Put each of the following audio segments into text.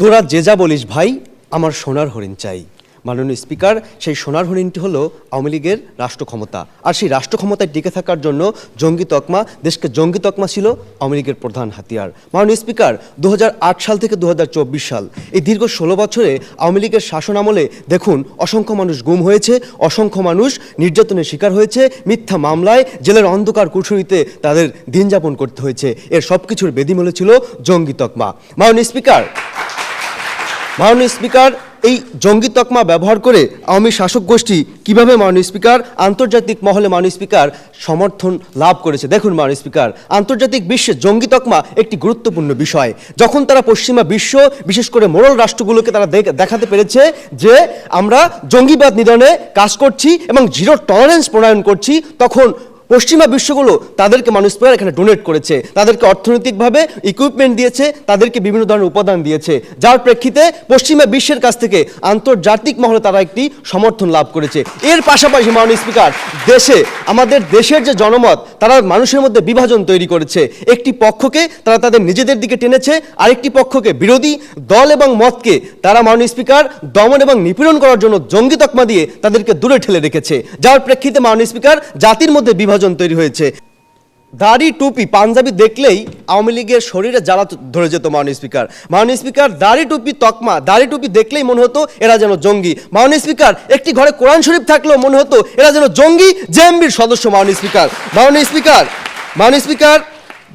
তোরা যে যা বলিস ভাই, আমার সোনার হরিণ চাই। মাননীয় স্পিকার, সেই সোনার হরিণটি হলো আওয়ামী লীগের রাষ্ট্র ক্ষমতা। আর সেই রাষ্ট্র ক্ষমতায় টিকে থাকার জন্য জঙ্গি তকমা, দেশকে জঙ্গি তকমা ছিল আওয়ামী লীগের প্রধান হাতিয়ার। মাননীয় স্পিকার, 2008 সাল থেকে 2024 সাল এই দীর্ঘ 16 বছরে আওয়ামী লীগের শাসন আমলে দেখুন অসংখ্য মানুষ গুম হয়েছে, অসংখ্য মানুষ নির্যাতনের শিকার হয়েছে, মিথ্যা মামলায় জেলের অন্ধকার কুঠুরিতে তাদের দিন যাপন করতে হয়েছে। এর সব কিছুর বেদিমূলে ছিল জঙ্গি তকমা। মাননীয় স্পিকার, এই জঙ্গি তকমা ব্যবহার করে আওয়ামী শাসক গোষ্ঠী কিভাবে মাননীয় স্পিকার আন্তর্জাতিক মহলে মাননীয় স্পিকার সমর্থন লাভ করেছে। দেখুন মাননীয় স্পিকার, আন্তর্জাতিক বিশ্বে জঙ্গি তকমা একটি গুরুত্বপূর্ণ বিষয়। যখন তারা পশ্চিমা বিশ্ব, বিশেষ করে মোড়ল রাষ্ট্রগুলোকে তারা দেখাতে পেরেছে যে আমরা জঙ্গিবাদ নিধনে কাজ করছি এবং জিরো টলারেন্স প্রণয়ন করছি, তখন পশ্চিমা বিশ্বগুলো তাদেরকে মাননীয় স্পিকার এখানে ডোনেট করেছে, তাদেরকে অর্থনৈতিকভাবে ইকুইপমেন্ট দিয়েছে, তাদেরকে বিভিন্ন ধরনের উপাদান দিয়েছে, যার প্রেক্ষিতে পশ্চিমা বিশ্বের কাছ থেকে আন্তর্জাতিক মহলে তারা একটি সমর্থন লাভ করেছে। এর পাশাপাশি মাননীয় স্পিকার, আমাদের দেশের যে জনমত, তারা মানুষের মধ্যে বিভাজন তৈরি করেছে। একটি পক্ষকে তারা তাদের নিজেদের দিকে টেনেছে, আরেকটি পক্ষকে, বিরোধী দল এবং মতকে তারা মাননীয় স্পিকার দমন এবং নিপীড়ন করার জন্য জঙ্গি তকমা দিয়ে তাদেরকে দূরে ঠেলে রেখেছে, যার প্রেক্ষিতে মাননীয় স্পিকার জাতির মধ্যে বিভাজন তৈরি হয়েছে। দাড়ি টুপি পাঞ্জাবি দেখলেই আওয়ামী লীগের শরীরে জ্বালা ধরে যেত। মাননীয় স্পিকার, দাড়ি টুপি তকমা, দাড়ি টুপি দেখলেই মনে হতো এরা যেন জঙ্গি। মাননীয় স্পিকার, একটি ঘরে কোরআন শরীফ থাকলেও মনে হতো এরা যেন জঙ্গি জেএমবির সদস্য। মাননীয় স্পিকার,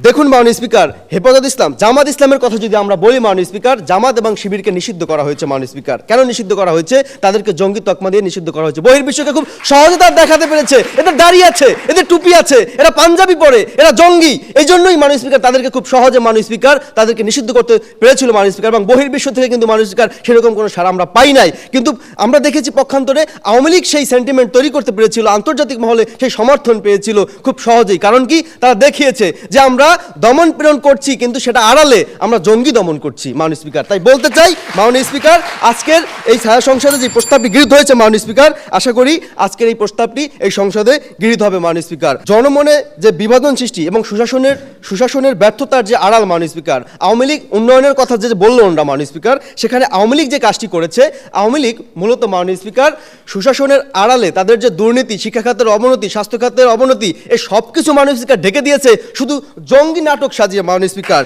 দেখুন মাননীয় স্পিকার, হেফাজত ইসলাম, জামাত ইসলামের কথা যদি আমরা বলি মাননীয় স্পিকার, জামাত এবং শিবিরকে নিষিদ্ধ করা হয়েছে। মাননীয় স্পিকার, কেন নিষিদ্ধ করা হয়েছে? তাদেরকে জঙ্গি তকমা দিয়ে নিষিদ্ধ করা হয়েছে। বহির্বিশ্বকে খুব সহজে তারা দেখাতে পেরেছে এদের দাড়ি আছে, এদের টুপি আছে, এরা পাঞ্জাবি পরে, এরা জঙ্গি। এই জন্যই মাননীয় স্পিকার তাদেরকে খুব সহজে মাননীয় স্পিকার তাদেরকে নিষিদ্ধ করতে পেরেছিল মাননীয় স্পিকার, এবং বহির্বিশ্ব থেকে কিন্তু মাননীয় স্পিকার সেরকম কোনো সাড়া আমরা পাই নাই। কিন্তু আমরা দেখেছি পক্ষান্তরে আওয়ামী লীগ সেই সেন্টিমেন্ট তৈরি করতে পেরেছিল, আন্তর্জাতিক মহলে সেই সমর্থন পেয়েছিল খুব সহজেই। কারণ কি? তারা দেখিয়েছে যে আমরা দমন পীড়ন করছি, কিন্তু সেটা আড়ালে আমরা জঙ্গি দমন করছি। মাননীয় স্পিকার, তাই বলতে চাই মাননীয় স্পিকার, আজকের এই ছায়া সংসদে যে প্রস্তাবটি গৃহীত হয়েছে মাননীয় স্পিকার, আশা করি আজকের এই প্রস্তাবটি এই সংসদে গৃহীত হবে মাননীয় স্পিকার। জনমনে যে বিভাজন সৃষ্টি এবং সুশাসনের ব্যর্থতার যে আড়াল মাননীয় স্পিকার, আওয়ামী লীগ উন্নয়নের কথা যে বললো ওরা মাননীয় স্পিকার, সেখানে আওয়ামী লীগ যে কাজটি করেছে, আওয়ামী লীগ মূলত মাননীয় স্পিকার সুশাসনের আড়ালে তাদের যে দুর্নীতি, শিক্ষা খাতের অবনতি, স্বাস্থ্য খাতের অবনতি, এই সব কিছু মাননীয় স্পিকার ঢেকে দিয়েছে শুধু জঙ্গি নাটক সাজিয়ে। মাননীয় স্পিকার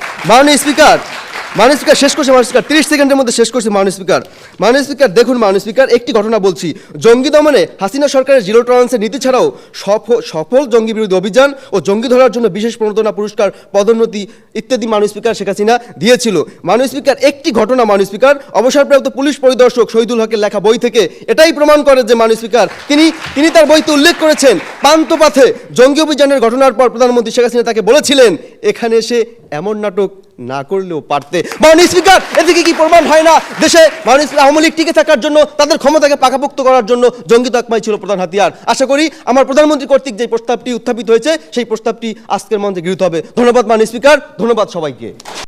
শেষ করছে। মাননীয় স্পিকার 30 সেকেন্ডের মধ্যে শেষ করছে। মাননীয় স্পিকার, দেখুন মাননীয় স্পিকার, একটি ঘটনা বলছি। জঙ্গি দমনে হাসিনা সরকারের জিরো টলারেন্সের নীতি ছাড়াও সফল জঙ্গি বিরোধী অভিযান ও জঙ্গি ধরার জন্য বিশেষ প্রণোদনা, পুরস্কার, পদোন্নতি ইত্যাদি মাননীয় স্পিকার শেখ হাসিনা দিয়েছিল। মাননীয় স্পিকার, একটি ঘটনা মাননীয় স্পিকার, অবসরপ্রাপ্ত পুলিশ পরিদর্শক শহীদুল হকের লেখা বই থেকে এটাই প্রমাণ করে যে মাননীয় স্পিকার তিনি তার বইতে উল্লেখ করেছেন, পান্থপথে জঙ্গি অভিযানের ঘটনার পর প্রধানমন্ত্রী শেখ হাসিনা তাকে বলেছিলেন এখানে এসে এমন নাটক না করলেও পারতে। মাননীয় স্পিকার, এদিকে কি প্রমাণ হয় না দেশে মাননীয় স্পিকার আওয়ামী লীগ টিকে থাকার জন্য, তাদের ক্ষমতাকে পাকাপোক্ত করার জন্য জঙ্গি তকমাই ছিল প্রধান হাতিয়ার। আশা করি আমার প্রধানমন্ত্রী কর্তৃক যে প্রস্তাবটি উত্থাপিত হয়েছে সেই প্রস্তাবটি আজকের মঞ্চে গৃহীত হবে। ধন্যবাদ মাননীয় স্পিকার, ধন্যবাদ সবাইকে।